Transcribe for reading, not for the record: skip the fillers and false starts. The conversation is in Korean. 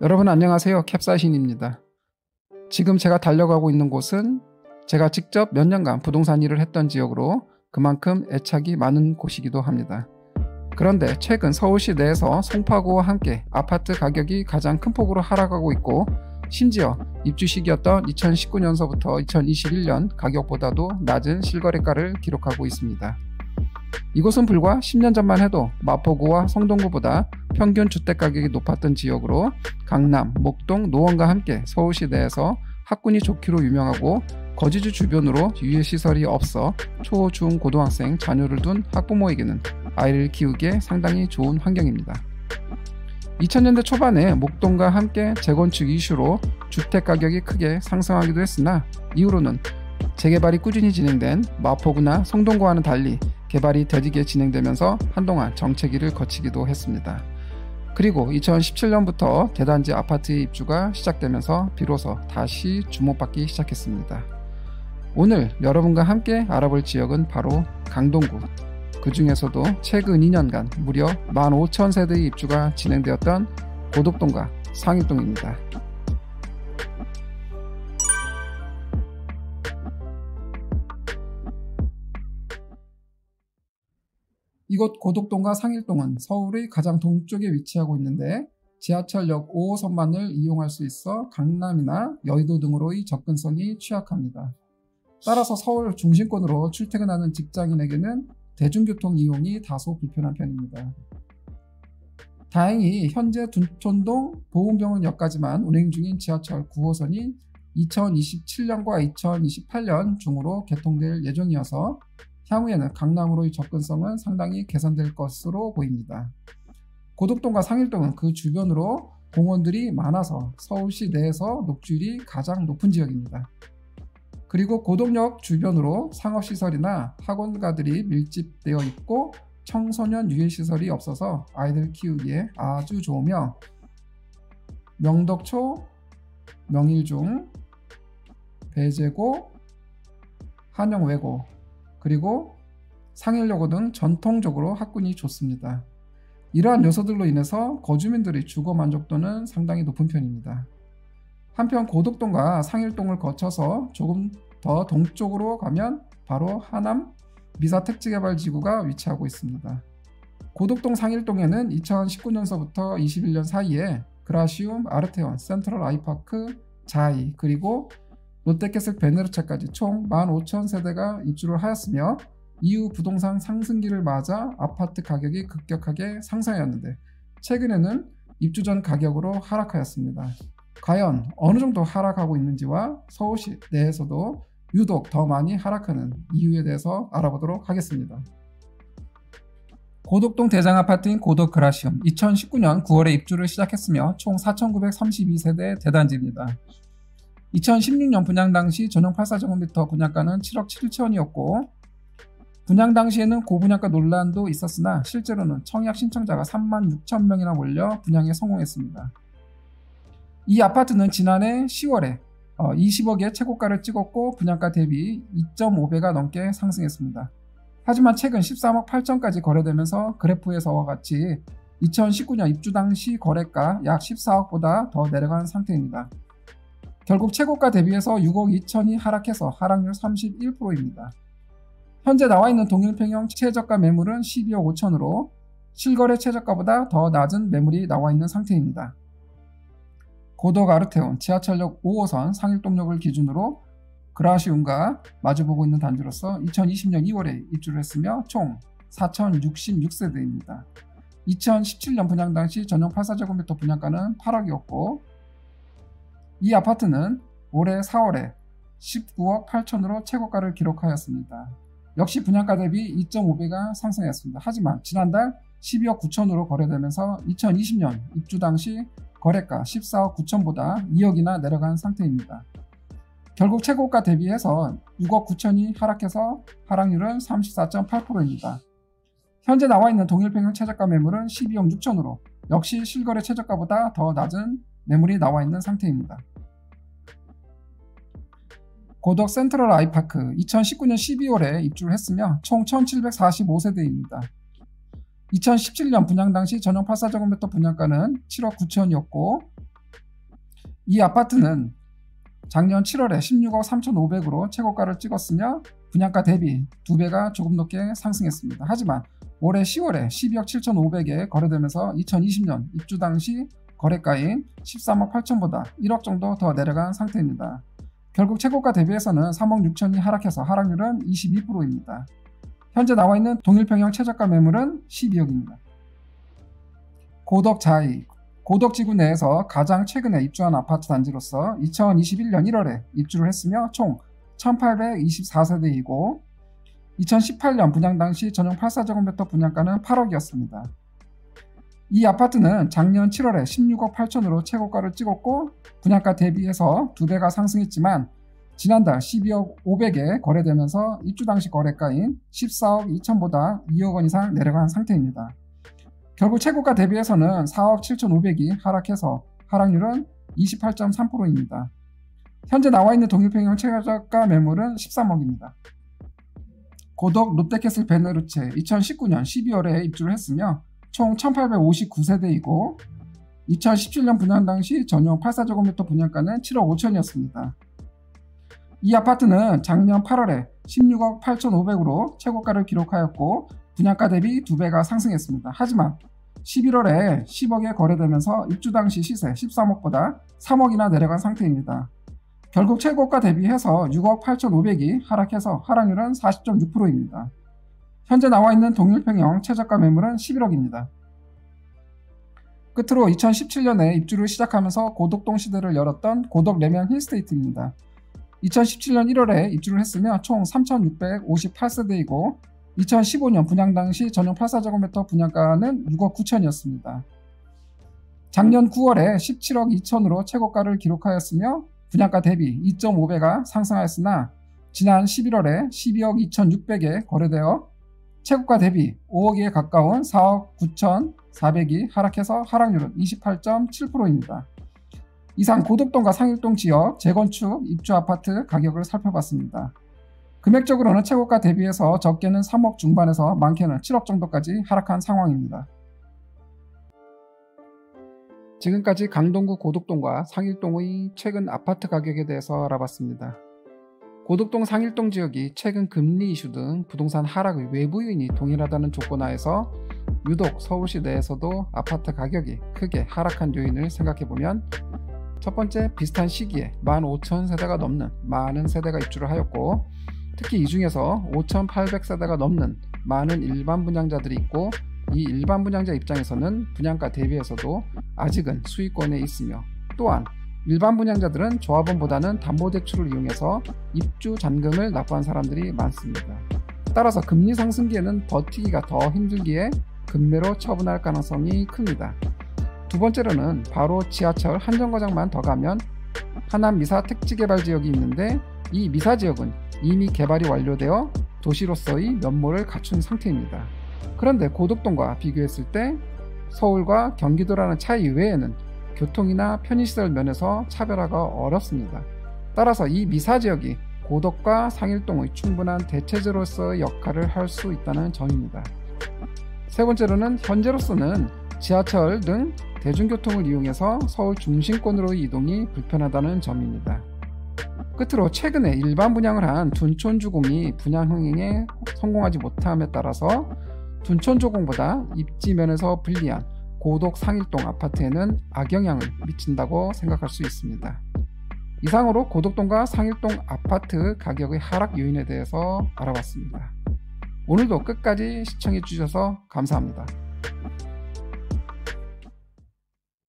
여러분 안녕하세요. 캡사신입니다. 지금 제가 달려가고 있는 곳은 제가 직접 몇 년간 부동산 일을 했던 지역으로 그만큼 애착이 많은 곳이기도 합니다. 그런데 최근 서울시 내에서 송파구와 함께 아파트 가격이 가장 큰 폭으로 하락하고 있고, 심지어 입주 시기였던 2019년서부터 2021년 가격보다도 낮은 실거래가를 기록하고 있습니다. 이곳은 불과 10년 전만 해도 마포구와 성동구보다 평균 주택가격이 높았던 지역으로 강남, 목동, 노원과 함께 서울시 내에서 학군이 좋기로 유명하고, 거주지 주변으로 유해시설이 없어 초, 중, 고등학생 자녀를 둔 학부모에게는 아이를 키우기에 상당히 좋은 환경입니다. 2000년대 초반에 목동과 함께 재건축 이슈로 주택가격이 크게 상승하기도 했으나, 이후로는 재개발이 꾸준히 진행된 마포구나 성동구와는 달리 개발이 더디게 진행되면서 한동안 정체기를 거치기도 했습니다. 그리고 2017년부터 대단지 아파트의 입주가 시작되면서 비로소 다시 주목받기 시작했습니다. 오늘 여러분과 함께 알아볼 지역은 바로 강동구, 그 중에서도 최근 2년간 무려 15,000세대의 입주가 진행되었던 고덕동과 상일동입니다. 이곳 고덕동과 상일동은 서울의 가장 동쪽에 위치하고 있는데, 지하철역 5호선만을 이용할 수 있어 강남이나 여의도 등으로의 접근성이 취약합니다. 따라서 서울 중심권으로 출퇴근하는 직장인에게는 대중교통 이용이 다소 불편한 편입니다. 다행히 현재 둔촌동 보훈병원역까지만 운행 중인 지하철 9호선이 2027년과 2028년 중으로 개통될 예정이어서 향후에는 강남으로의 접근성은 상당히 개선될 것으로 보입니다. 고덕동과 상일동은 그 주변으로 공원들이 많아서 서울시 내에서 녹지율이 가장 높은 지역입니다. 그리고 고덕역 주변으로 상업시설이나 학원가들이 밀집되어 있고 청소년 유해시설이 없어서 아이들 키우기에 아주 좋으며, 명덕초, 명일중, 배제고, 한영외고, 그리고 상일여고 등 전통적으로 학군이 좋습니다. 이러한 요소들로 인해서 거주민들의 주거 만족도는 상당히 높은 편입니다. 한편 고덕동과 상일동을 거쳐서 조금 더 동쪽으로 가면 바로 하남 미사택지개발지구가 위치하고 있습니다. 고덕동 상일동에는 2019년서부터 21년 사이에 그라시움, 아르테온, 센트럴 아이파크, 자이, 그리고 롯데캐슬 베네르차까지 총 15,000세대가 입주를 하였으며, 이후 부동산 상승기를 맞아 아파트 가격이 급격하게 상승하였는데 최근에는 입주 전 가격으로 하락하였습니다. 과연 어느 정도 하락하고 있는지와 서울시 내에서도 유독 더 많이 하락하는 이유에 대해서 알아보도록 하겠습니다. 고덕동 대장아파트인 고덕그라시움, 2019년 9월에 입주를 시작했으며 총 4,932세대 대단지입니다. 2016년 분양 당시 전용 84제곱미터 분양가는 7억 7천이었고, 분양 당시에는 고분양가 논란도 있었으나 실제로는 청약 신청자가 36,000명이나 몰려 분양에 성공했습니다. 이 아파트는 지난해 10월에 20억의 최고가를 찍었고 분양가 대비 2.5배가 넘게 상승했습니다. 하지만 최근 13억 8천까지 거래되면서 그래프에서와 같이 2019년 입주 당시 거래가 약 14억보다 더 내려간 상태입니다. 결국 최고가 대비해서 6억 2천이 하락해서 하락률 31%입니다. 현재 나와있는 동일평형 최저가 매물은 12억 5천으로 실거래 최저가보다 더 낮은 매물이 나와있는 상태입니다. 고덕 아르테온 지하철역 5호선 상일동역을 기준으로 그라시움과 마주보고 있는 단지로서 2020년 2월에 입주를 했으며 총 4,066세대입니다. 2017년 분양 당시 전용 84제곱미터 분양가는 8억이었고, 이 아파트는 올해 4월에 19억 8천으로 최고가를 기록하였습니다. 역시 분양가 대비 2.5배가 상승했습니다. 하지만 지난달 12억 9천으로 거래되면서 2020년 입주 당시 거래가 14억 9천보다 2억이나 내려간 상태입니다. 결국 최고가 대비해서 6억 9천이 하락해서 하락률은 34.8%입니다. 현재 나와있는 동일평형 최저가 매물은 12억 6천으로 역시 실거래 최저가보다 더 낮은 매물이 나와있는 상태입니다. 고덕 센트럴 아이파크 2019년 12월에 입주를 했으며 총 1745세대입니다. 2017년 분양 당시 전용 84제곱미터 분양가는 7억 9천이었고 이 아파트는 작년 7월에 16억 3,500으로 최고가를 찍었으며 분양가 대비 2배가 조금 넘게 상승했습니다. 하지만 올해 10월에 12억 7,500에 거래되면서 2020년 입주 당시 거래가인 13억 8천보다 1억 정도 더 내려간 상태입니다. 결국 최고가 대비해서는 3억 6천이 하락해서 하락률은 22%입니다. 현재 나와있는 동일평형 최저가 매물은 12억입니다. 고덕자이, 고덕지구 내에서 가장 최근에 입주한 아파트 단지로서 2021년 1월에 입주를 했으며 총 1824세대이고 2018년 분양 당시 전용 84제곱미터 분양가는 8억이었습니다. 이 아파트는 작년 7월에 16억 8천으로 최고가를 찍었고 분양가 대비해서 2배가 상승했지만 지난달 12억 500에 거래되면서 입주 당시 거래가인 14억 2천보다 2억 원 이상 내려간 상태입니다. 결국 최고가 대비해서는 4억 7,500이 하락해서 하락률은 28.3%입니다. 현재 나와있는 동일평형 최저가 매물은 13억입니다. 고덕 롯데캐슬 베네루체 2019년 12월에 입주를 했으며 총 1859세대이고 2017년 분양 당시 전용 84제곱미터 분양가는 7억 5천이었습니다. 이 아파트는 작년 8월에 16억 8,500으로 최고가를 기록하였고 분양가 대비 2배가 상승했습니다. 하지만 11월에 10억에 거래되면서 입주 당시 시세 13억보다 3억이나 내려간 상태입니다. 결국 최고가 대비해서 6억 8,500이 하락해서 하락률은 40.6%입니다. 현재 나와있는 동일평형 최저가 매물은 11억입니다. 끝으로 2017년에 입주를 시작하면서 고덕동 시대를 열었던 고덕 레면 힐스테이트입니다. 2017년 1월에 입주를 했으며 총 3,658세대이고 2015년 분양 당시 전용 84제곱미터 분양가는 6억 9천이었습니다. 작년 9월에 17억 2천으로 최고가를 기록하였으며 분양가 대비 2.5배가 상승하였으나 지난 11월에 12억 2,600에 거래되어 최고가 대비 5억에 가까운 4억 9,400이 하락해서 하락률은 28.7%입니다. 이상 고덕동과 상일동 지역 재건축 입주 아파트 가격을 살펴봤습니다. 금액적으로는 최고가 대비해서 적게는 3억 중반에서 많게는 7억 정도까지 하락한 상황입니다. 지금까지 강동구 고덕동과 상일동의 최근 아파트 가격에 대해서 알아봤습니다. 고덕동 상일동 지역이 최근 금리 이슈 등 부동산 하락의 외부 요인이 동일하다는 조건 하에서 유독 서울시 내에서도 아파트 가격이 크게 하락한 요인을 생각해보면 첫 번째, 비슷한 시기에 15,000세대가 넘는 많은 세대가 입주를 하였고 특히 이 중에서 5,800세대가 넘는 많은 일반 분양자들이 있고 이 일반 분양자 입장에서는 분양가 대비해서도 아직은 수익권에 있으며 또한 일반 분양자들은 조합원보다는 담보대출을 이용해서 입주 잔금을 납부한 사람들이 많습니다. 따라서 금리 상승기에는 버티기가 더 힘들기에 급매로 처분할 가능성이 큽니다. 두 번째로는 바로 지하철 한 정거장만 더 가면 하남 미사 택지개발지역이 있는데 이 미사지역은 이미 개발이 완료되어 도시로서의 면모를 갖춘 상태입니다. 그런데 고덕동과 비교했을 때 서울과 경기도라는 차이 외에는 교통이나 편의시설 면에서 차별화가 어렵습니다. 따라서 이 미사지역이 고덕과 상일동의 충분한 대체제로서의 역할을 할 수 있다는 점입니다. 세 번째로는 현재로서는 지하철 등 대중교통을 이용해서 서울 중심권으로의 이동이 불편하다는 점입니다. 끝으로 최근에 일반 분양을 한 둔촌주공이 분양 흥행에 성공하지 못함에 따라서 둔촌주공보다 입지면에서 불리한 고덕 상일동 아파트에는 악영향을 미친다고 생각할 수 있습니다. 이상으로 고덕동과 상일동 아파트 가격의 하락 요인에 대해서 알아봤습니다. 오늘도 끝까지 시청해 주셔서 감사합니다.